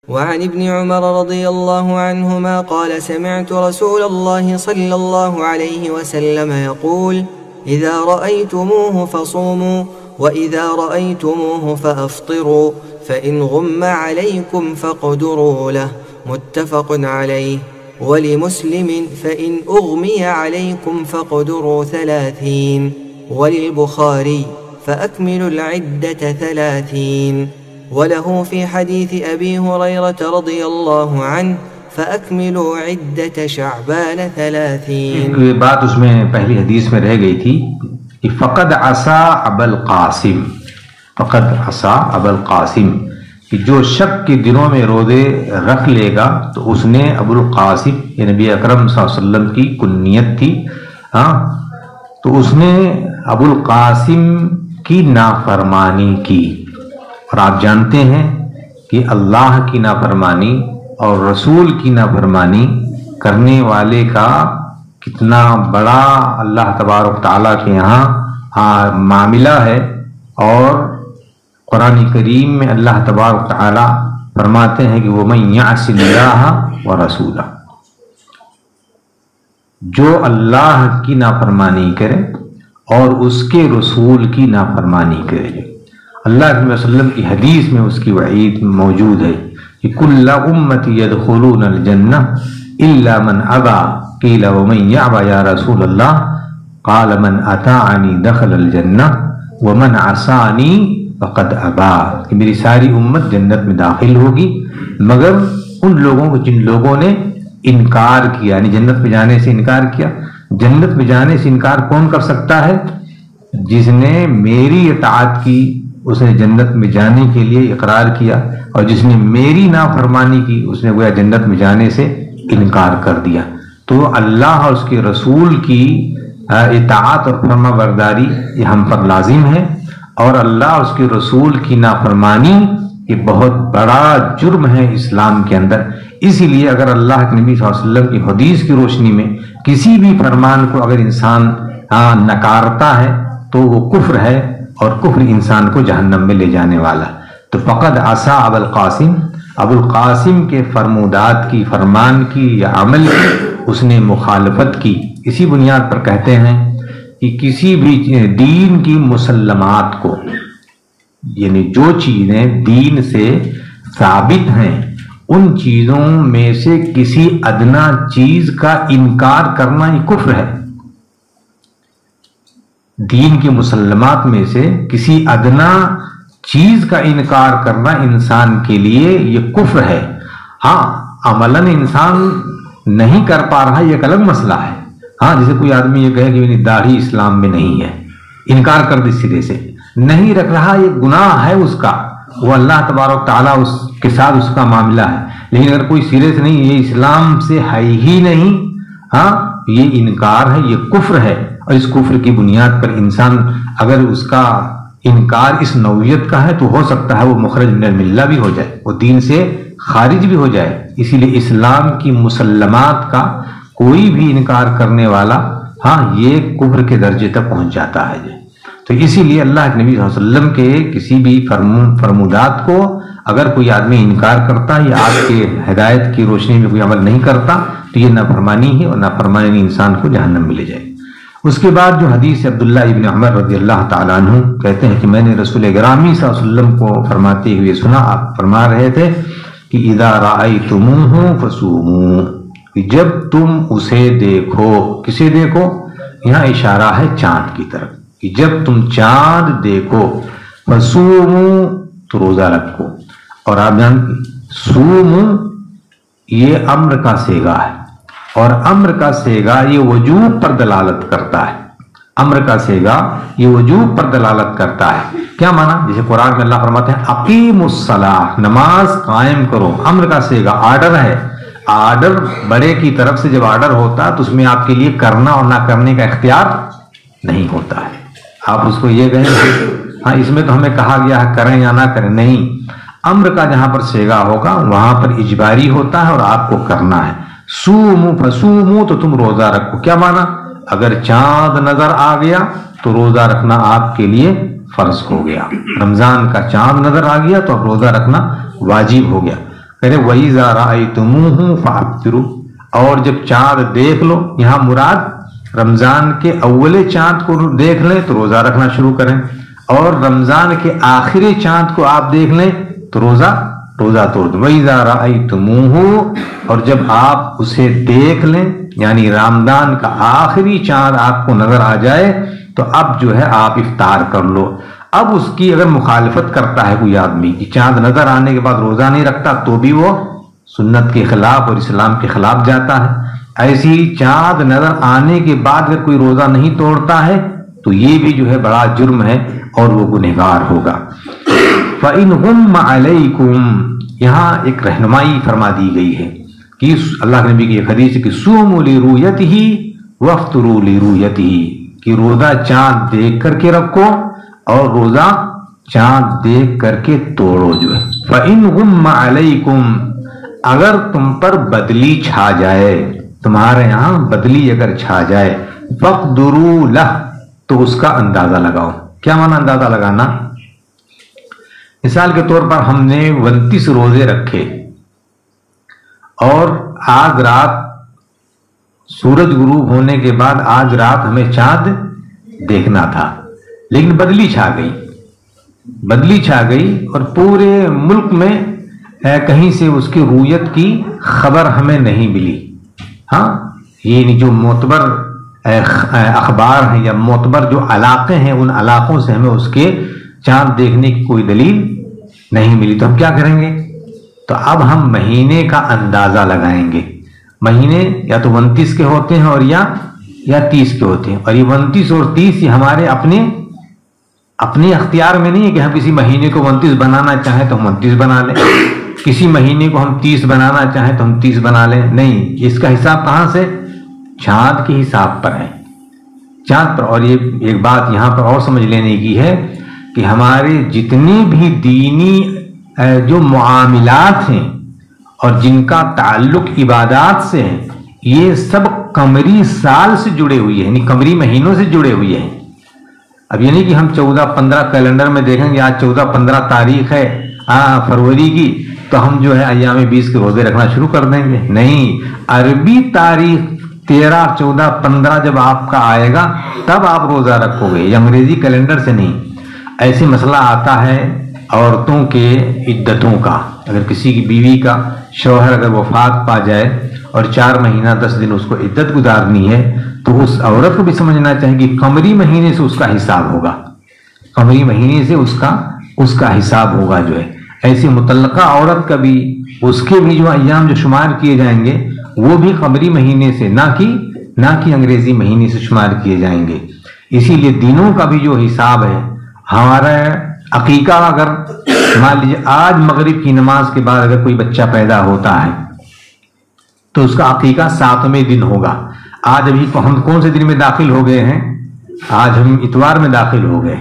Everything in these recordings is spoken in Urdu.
وعن ابن عمر رضي الله عنهما قال سمعت رسول الله صلى الله عليه وسلم يقول إذا رأيتموه فصوموا وإذا رأيتموه فأفطروا فإن غم عليكم فاقدروا له متفق عليه ولمسلم فإن أغمي عليكم فاقدروا 30 وللبخاري فأكملوا العدة 30 وله في حديث أبي هريرة رضي الله عنه فأكملوا عدة شعبان 30. یہ بات اس میں پہلی حدیث میں رہ گئی تھی کہ فقد عصا ابا القاسم، فقد عصا ابا القاسم، کہ جو شک کے دنوں میں روزے رکھ لے گا تو اس نے ابو القاسم، یہ نبی اکرم صلی اللہ علیہ وسلم کی کنیت تھی، تو اس نے ابو القاسم کی نافرمانی کی. اور آپ جانتے ہیں کہ اللہ کی نافرمانی اور رسول کی نافرمانی کرنے والے کا کتنا بڑا اللہ تبارک تعالیٰ کے یہاں معاملہ ہے. اور قرآن کریم میں اللہ تبارک تعالیٰ فرماتے ہیں کہ وَمَن يَعْصِ اللَّهَ وَرَسُولَهُ، جو اللہ کی نافرمانی کرے اور اس کے رسول کی نافرمانی کرے. اللہ کے وسلم کی حدیث میں اس کی وعید موجود ہے کہ کل امتی یدخلون الجنہ الا من ابا قیل ومن یعبا یا رسول اللہ قال من اطاعنی دخل الجنہ ومن عصانی فقد ابا، کہ میری ساری امت جنت میں داخل ہوگی مگر ان لوگوں کو جن لوگوں نے انکار کیا، یعنی جنت میں جانے سے انکار کیا. جنت میں جانے سے انکار کون کر سکتا ہے؟ جس نے میری اطاعت کی، اس نے جنت میں جانے کے لیے اقرار کیا، اور جس نے میری نافرمانی کی اس نے گویا جنت میں جانے سے انکار کر دیا. تو اللہ اور اس کے رسول کی اطاعت اور فرما برداری یہ ہم پر لازم ہے، اور اللہ اور اس کے رسول کی نافرمانی یہ بہت بڑا جرم ہے اسلام کے اندر. اسی لیے اگر اللہ کے نبی صلی اللہ علیہ وسلم کی حدیث کی روشنی میں کسی بھی فرمان کو اگر انسان نکارتا ہے تو وہ کفر ہے، اور کفر انسان کو جہنم میں لے جانے والا. تو فقد عصا ابو القاسم، ابو القاسم کے فرمودات کی، فرمان کی یا عمل کی اس نے مخالفت کی. اسی بنیاد پر کہتے ہیں کہ کسی بھی دین کی مسلمات کو، یعنی جو چیزیں دین سے ثابت ہیں ان چیزوں میں سے کسی ادنا چیز کا انکار کرنا یہ کفر ہے. دین کی مسلمات میں سے کسی ادنا چیز کا انکار کرنا انسان کے لیے یہ کفر ہے. ہاں عملاً انسان نہیں کر پا رہا یہ ایک الگ مسئلہ ہے. ہاں جیسے کوئی آدمی یہ کہے کہ میری داڑھی اسلام میں نہیں ہے، انکار کر دی سرے سے، نہیں رکھ رہا، یہ گناہ ہے اس کا، وہ اللہ تبارک تعالیٰ اس کے ساتھ اس کا معاملہ ہے. لیکن اگر کوئی سرے سے نہیں، یہ اسلام سے ہے ہی نہیں، ہاں یہ انکار ہے، یہ کفر ہے. اور اس کفر کی بنیاد پر انسان اگر اس کا انکار اس نوعیت کا ہے تو ہو سکتا ہے وہ مخرج من الملہ بھی ہو جائے، وہ دین سے خارج بھی ہو جائے. اسی لیے اسلام کی مسلمات کا کوئی بھی انکار کرنے والا یہ کفر کے درجے تک پہنچ جاتا ہے. تو اسی لیے اللہ کے نبی صلی اللہ علیہ وسلم کے کسی بھی فرمودات کو اگر کوئی آدمی انکار کرتا یا آپ کے ہدایت کی روشنی میں کوئی عمل نہیں کرتا تو یہ نافرمانی ہے، اور نافرمانی انسان کو جہنم میں لے جائے. اس کے بعد جو حدیث عبداللہ ابن عمر رضی اللہ تعالیٰ عنہ کہتے ہیں کہ میں نے رسول گرامی صلی اللہ علیہ وسلم کو فرماتے ہوئے سنا، آپ فرما رہے تھے کہ اذا رأیتموہ فصوموا، جب تم اسے دیکھو. کسے دیکھو؟ یہاں اشارہ ہے چاند کی طرف، کہ جب تم چاند دیکھو فصوموا تو روزہ رکھو. اور آپ جانتے صوموا یہ امر کا صیغہ ہے، اور امر کا صیغہ یہ وجوب پر دلالت کرتا ہے. امر کا صیغہ یہ وجوب پر دلالت کرتا ہے. کیا معنی؟ جیسے قرآن میں اللہ فرماتے ہیں اقیموا الصلاۃ، نماز قائم کرو. امر کا صیغہ آرڈر ہے. آرڈر بڑے کی طرف سے جب آرڈر ہوتا تو اس میں آپ کے لیے کرنا اور نہ کرنے کا اختیار نہیں ہوتا ہے. آپ اس کو یہ کہیں اس میں تو ہمیں کہا گیا ہے کریں یا نہ کریں، نہیں. امر کا جہاں پر صیغہ ہوگا وہاں پر اجباری ہوتا ہے اور آپ کو کرنا ہے. سومو فسومو تو تم روزہ رکھو. کیا معنی؟ اگر چاند نظر آ گیا تو روزہ رکھنا آپ کے لیے فرض ہو گیا. رمضان کا چاند نظر آ گیا تو اب روزہ رکھنا واجب ہو گیا. کہتے وَإِذَا رَأَيْتُمُوهُ فَأَفْطِرُوا، اور جب چاند دیکھ لو، یہاں مراد رمضان کے اول چاند کو دیکھ لیں تو روزہ رکھنا شروع کریں، اور رمضان کے آخری چاند کو آپ دیکھ لیں تو روزہ توڑ دیں۔ وَإِذَا رَأَيْتُمُوهُ، اور جب آپ اسے دیکھ لیں، یعنی رمضان کا آخری چاند آپ کو نظر آ جائے تو اب جو ہے آپ افطار کر لو۔ اب اس کی اگر مخالفت کرتا ہے کوئی آدمی کہ چاند نظر آنے کے بعد روزہ نہیں رکھتا، تو بھی وہ سنت کے خلاف اور اسلام کے خلاف جاتا ہے۔ ایسی ہی چاند نظر آنے کے بعد اگر کوئی روزہ نہیں توڑتا ہے تو یہ بھی جو ہے بڑا جرم ہے اور وہ گنہگار ہوگا۔ فَإِنْ غُمَّ عَلَيْكُمْ، یہاں ایک رہنمائی فرما دی گئی ہے کہ اللہ کے نبی کی ایک حدیث ہے کہ صُومُوا لِرُؤْيَتِهِ وَافْطِرُوا لِرُؤْيَتِهِ، کہ روزہ چاند دیکھ کر کے رکھو اور روزہ چاند دیکھ کر کے توڑو جو ہے۔ فَإِنْ غُمَّ عَلَيْكُمْ، اگر تم پر بدلی چھا جائے، تمہارے یہاں بدلی اگر چھا جائے، فَاقْدُرُوا لَهُ، تو اس کا اندازہ لگاؤ۔ کیا معنی اندازہ لگانا؟ مثال کے طور پر ہم نے 29 روزے رکھے اور آج رات سورج غروب ہونے کے بعد آج رات ہمیں چاند دیکھنا تھا، لیکن بدلی چھا گئی اور پورے ملک میں کہیں سے اس کی رویت کی خبر ہمیں نہیں ملی۔ ہاں، یہ جو معتبر اخبار ہیں یا معتبر جو علاقے ہیں، ان علاقوں سے ہمیں اس کے چاند دیکھنے کی کوئی دلیل نہیں ملی، تو ہم کیا کریں گے؟ تو اب ہم مہینے کا اندازہ لگائیں گے۔ مہینے یا تو 29 کے ہوتے ہیں اور یا 30 کے ہوتے ہیں، اور یہ 29 اور 30 یہ ہمارے اپنے اختیار میں نہیں ہے کہ ہم کسی مہینے کو 29 بنانا چاہیں تو ہم 29 بنا لیں، کسی مہینے کو ہم 30 بنانا چاہیں تو ہم 30 بنا لیں، نہیں، اس کا حساب کہاں سے؟ چاند کے حساب پر ہے، چاند پر۔ اور یہ ایک بات یہاں پر اور سمجھ لینے کی ہے کہ ہمارے جتنے بھی دینی جو معاملات ہیں اور جن کا تعلق عبادات سے ہے، یہ سب قمری سال سے جڑے ہوئے ہیں، یعنی قمری مہینوں سے جڑے ہوئے ہیں۔ اب یہ نہیں کہ ہم 14-15 کیلنڈر میں دیکھیں گے آج 14-15 تاریخ ہے فروری کی، تو ہم جو ہے ایام 20 کے روزے رکھنا شروع کر دیں گے، نہیں، عربی تاریخ 13, 14, 15 جب آپ کا آئے گا تب آپ روزہ رکھو گے، یہ انگریزی کیلنڈر سے نہیں۔ ایسے مسئلہ آتا ہے عورتوں کے عدتوں کا، اگر کسی کی بیوی کا شوہر اگر وفات پا جائے اور 4 مہینہ 10 دن اس کو عدت گزارنی ہے، تو اس عورت کو بھی سمجھنا چاہیے کہ قمری مہینے سے اس کا حساب ہوگا، قمری مہینے سے اس کا حساب ہوگا جو ہے۔ ایسی مطلقہ عورت کا بھی، اس کے بھی جو ایام جو شمار کیے جائیں گے وہ بھی قمری مہینے سے، نہ کہ انگریزی مہینے سے شمار کیے جائیں گے۔ اسی لیے دنوں کا بھی جو حساب ہے، ہمارا عقیقہ اگر مان لیجیے آج مغرب کی نماز کے بعد اگر کوئی بچہ پیدا ہوتا ہے تو اس کا عقیقہ 7ویں دن ہوگا۔ آج ابھی ہم کون سے دن میں داخل ہو گئے ہیں؟ آج ہم اتوار میں داخل ہو گئے،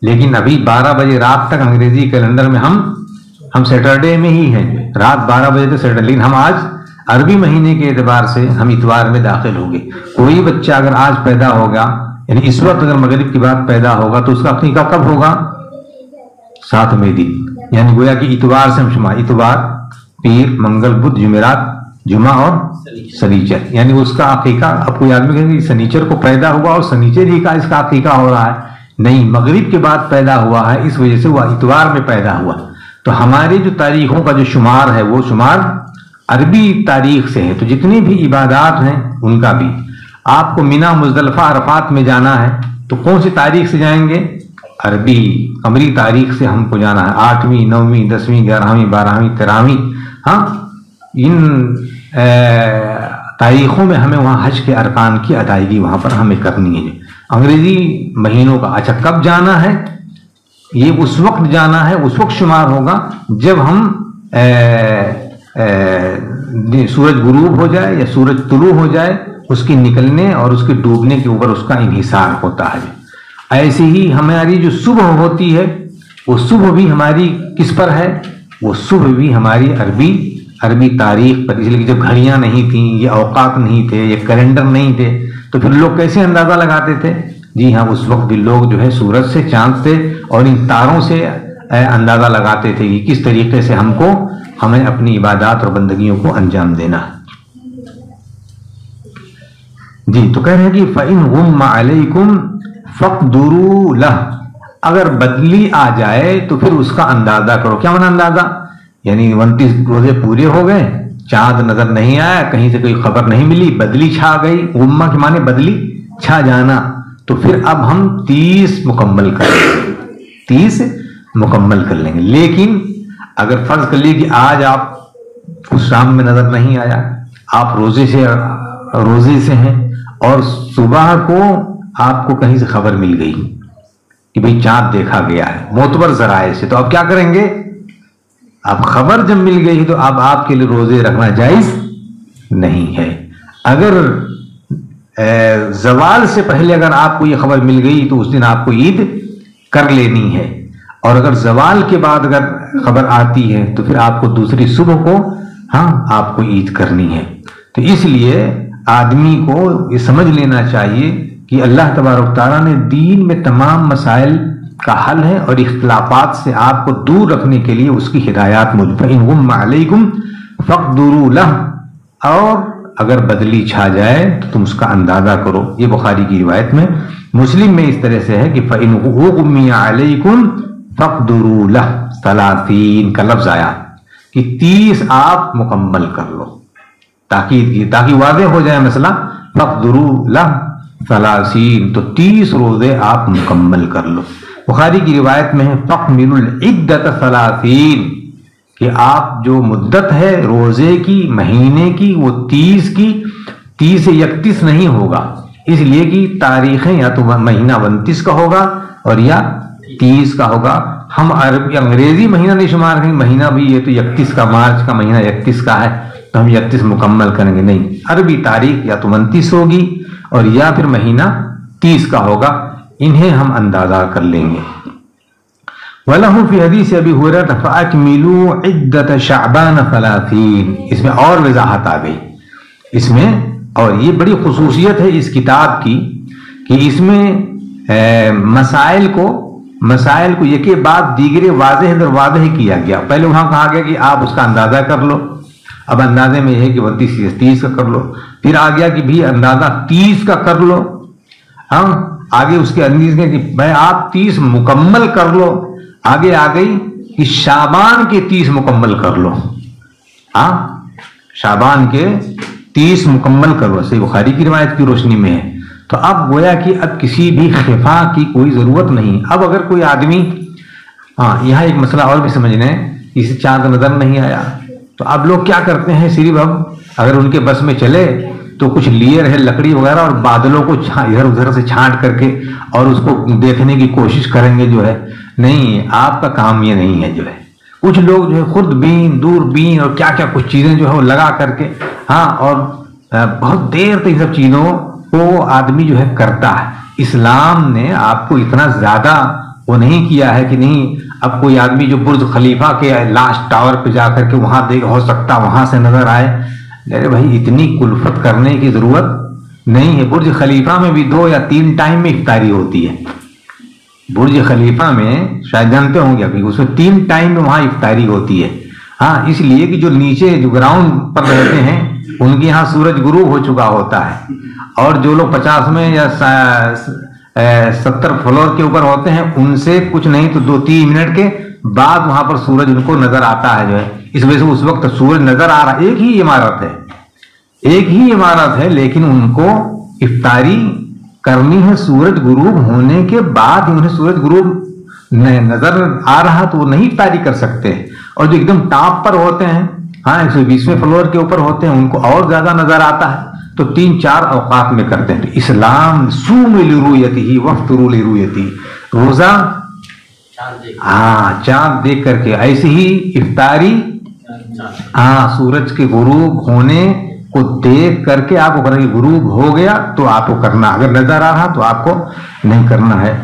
لیکن ابھی 12 بجے رات تک انگریزی کیلنڈر میں ہم سیٹرڈے میں ہی ہیں، رات 12 بجے تک سیٹرڈے، لیکن ہم آج عربی مہینے کے اعتبار سے ہم اتوار میں داخل ہو گئے۔ کوئی بچہ اگر آج پیدا ہوگا، یعنی اس وقت اگر مغرب کی بعد پیدا ہوگا تو اس کا عقیقہ کب ہوگا؟ 7ویں دن، یعنی گویا کہ اتوار سے ہم شمار، اتوار، پیر، منگل، بدھ، جمعرات، جمعہ اور سنیچر، یعنی اس کا عقیقہ۔ اب کوئی آدمی کہیں گے سنیچر کو پیدا ہوا اور سنیچر ہی کا اس کا عقیقہ ہو رہا ہے، نہیں، مغرب کے بعد پیدا ہوا ہے، اس وجہ سے وہ اتوار میں پیدا ہوا۔ تو ہماری جو تاریخوں کا جو شمار ہے وہ شمار عربی تاریخ سے ہے، تو جتنی بھی عبادات ہیں ان کا بھی۔ آپ کو مینا، مزدلفہ، عرفات میں جانا ہے تو کون سی تاریخ سے جائیں گے؟ عربی قمری تاریخ سے ہم کو جانا ہے، 8ویں، 9ویں، 10ویں، 11ویں، 12ویں، 13ویں، ہاں، ان تاریخوں میں ہمیں وہاں حج کے ارکان کی ادائیگی وہاں پر ہمیں کرنی ہے۔ انگریزی مہینوں کا اچھا کب جانا ہے؟ یہ اس وقت جانا ہے، اس وقت شمار ہوگا جب ہم سورج غروب ہو جائے یا سورج طلوع ہو جائے، اس کے نکلنے اور اس کے ڈوبنے کے اوپر اس کا انحصار ہوتا ہے۔ ایسے ہی ہماری جو صبح ہوتی ہے وہ صبح بھی ہماری کس پر ہے؟ وہ صبح بھی ہماری عربی تاریخ پر، اس لیے جب گھڑیاں نہیں تھیں، یہ اوقات نہیں تھے، یہ کیلنڈر نہیں تھے، تو پھر لوگ کیسے اندازہ لگاتے تھے؟ جی ہاں، اس وقت بھی لوگ جو ہے سورج سے، چاند سے اور ان تاروں سے اندازہ لگاتے تھے کہ کس طریقے سے ہم کو ہمیں اپنی عبادات اور بندگیوں کو انجام دینا ہے۔ جی تو کہہ رہے ہیں کہ فَإِنْ غُمَّ عَلَيْكُمْ فَاقْدُرُوا لَهُ، اگر بدلی آ جائے تو پھر اس کا اندازہ کرو۔ کیا معنی اندازہ؟ یعنی 29 روزے پورے ہو گئے، چاند نظر نہیں آیا، کہیں سے کوئی خبر نہیں ملی، بدلی چھا گئی، غمہ کے معنی بدلی چھا جانا، تو پھر اب ہم 30 مکمل کر لیں گے، 30 مکمل کر لیں گے۔ لیکن اگر فرض کر لیے کہ آج آپ کو شام میں نظر نہیں آیا، آپ روزے سے ہیں، اور صبح کو آپ کو کہیں سے خبر مل گئی کہ بھئی چاند دیکھا گیا ہے معتبر ذرائع سے، تو اب کیا کریں گے؟ اب خبر جب مل گئی تو اب آپ کے لیے روزے رکھنا جائز نہیں ہے۔ اگر زوال سے پہلے اگر آپ کو یہ خبر مل گئی تو اس دن آپ کو عید کر لینی ہے، اور اگر زوال کے بعد اگر خبر آتی ہے تو پھر آپ کو دوسری صبح کو آپ کو عید کرنی ہے۔ تو اس لیے آدمی کو یہ سمجھ لینا چاہیے کہ اللہ تبارک تعالیٰ نے دین میں تمام مسائل کا حل ہے، اور اختلافات سے آپ کو دور رکھنے کے لیے اس کی ہدایات موجود ہیں۔ فَإِنْ غُمَّ عَلَيْكُمْ فَاقْدُرُوا لَهُ، اور اگر بدلی چھا جائے تو تم اس کا اندازہ کرو۔ یہ بخاری کی روایت میں، مسلم میں اس طرح سے ہے کہ فَإِنْ غُمِّ عَلَيْكُمْ فَاقْدُرُوا لَهُ 30 کا لفظ آیا کہ 30 آپ مکمل کر لو، تاکید کی تاکہ واضح ہو جائے مسئلہ۔ فَاقْدُرُوا لَهُ 30، تو 30 روزے آپ مکمل کر لو۔ بخاری کی روایت میں ہے فَاقْمِلُوا الْعِدَّةَ 30، کہ آپ جو مدت ہے روزے کی، مہینے کی، وہ 30 کی، 30 سے 31 نہیں ہوگا، اس لیے کہ تاریخیں یا تو مہینہ 29 کا ہوگا اور یا 30 کا ہوگا۔ ہم عربی انگریزی مہینہ نہیں شمار کریں، مہینہ بھی یہ تو 31 کا، مارچ کا مہینہ 31 کا ہے تو ہم 31 مکمل کریں گے، نہیں، عربی تاریخ یا تو 29 ہوگی اور یا پھر مہینہ 30 کا ہوگا، انہیں ہم اندازہ کر لیں گے۔ وَلَهُ فِي حدیث ابی ہریرہ فَأَكْمِلُوا عِدَّةَ شَعْبَانَ 30، اس میں اور وضاحت آ گئی اس میں، اور یہ بڑی خصوصیت ہے اس کتاب کی کہ اس میں مسائل کو یکے بعد دیگرے واضح در واضح کیا گیا۔ پہلے وہاں کہا گیا کہ آپ اس کا اندازہ کر لو، اب اندازے میں یہ ہے کہ 29 کا کر لو، پھر آ گیا کہ بھی اندازہ 30 کا کر لو، آگے اس کے اندیز میں کہ بھائی آپ 30 مکمل کر لو، آگے آ گئی کہ شعبان کے 30 مکمل کر لو، شعبان کے 30 مکمل کر لو، صحیح بخاری کی روایت کی روشنی میں ہے۔ تو اب گویا کہ اب کسی بھی خفا کی کوئی ضرورت نہیں۔ اب اگر کوئی آدمی، یہاں ایک مسئلہ اور بھی سمجھنا ہے، اسے چاند نظر نہیں آیا تو اب لوگ کیا کرتے ہیں، صرف اب اگر ان کے بس میں چلے تو کچھ لیے رہے لکڑی وغیرہ اور بادلوں کو ادھر ادھر سے چھانٹ کر کے اور اس کو دیکھنے کی کوشش کریں گے، جو ہے نہیں، آپ کا کام یہ نہیں ہے۔ جو ہے کچھ لوگ جو ہے خود بین، دور بین اور کیا کیا کچھ چیزیں جو ہے وہ لگا کر کے اور بہت دیر تک سب چیزوں کو آدمی جو ہے کرتا ہے۔ اسلام نے آپ کو اتنا زیادہ وہ نہیں کیا ہے کہ نہیں اب کوئی آدمی جو برج خلیفہ کے لاسٹ ٹاور پہ جا کر کے وہاں دیکھ ہو سکتا وہاں سے نظر آئے، ارے بھائی اتنی کلفت کرنے کی ضرورت نہیں ہے۔ برج خلیفہ میں بھی 2 یا 3 ٹائم میں افطاری ہوتی ہے۔ برج خلیفہ میں شاید جانتے ہوں گے ابھی، اس میں 3 ٹائم میں وہاں افطاری ہوتی ہے۔ اس لیے کہ جو نیچے جو گراؤنڈ پر رہتے ہیں ان کے یہاں سورج غروب ہو چکا ہوتا ہے، اور جو لوگ 50 یا 70 فلور کے اوپر ہوتے ہیں ان سے کچھ نہیں تو 2-3 منٹ کے بعد وہاں پر سورج ان کو نظر آتا ہے۔ جو ہے اس وجہ سے اس وقت سورج نظر آ رہا، ایک ہی عمارت ہے لیکن ان کو افطاری کرنی ہے سورج غروب ہونے کے بعد۔ انہیں سورج غروب نظر آ رہا تو وہ نہیں افطاری کر سکتے، اور جو ایک دم ٹاپ پر ہوتے ہیں 120ویں فلور کے اوپر ہوتے ہیں ان کو اور زیادہ نظر آتا ہے، تو 3-4 اوقات میں کرتے ہیں۔ اسلام صوم لرؤیتہ وافطروا لرؤیتہ، روزہ چاند دیکھ کر کے، ایسے ہی افطاری سورج کے غروب ہونے کو دیکھ کر کے آپ کو کرنا، غروب ہو گیا تو آپ کو کرنا، اگر نظر آ رہا تو آپ کو نہیں کرنا ہے۔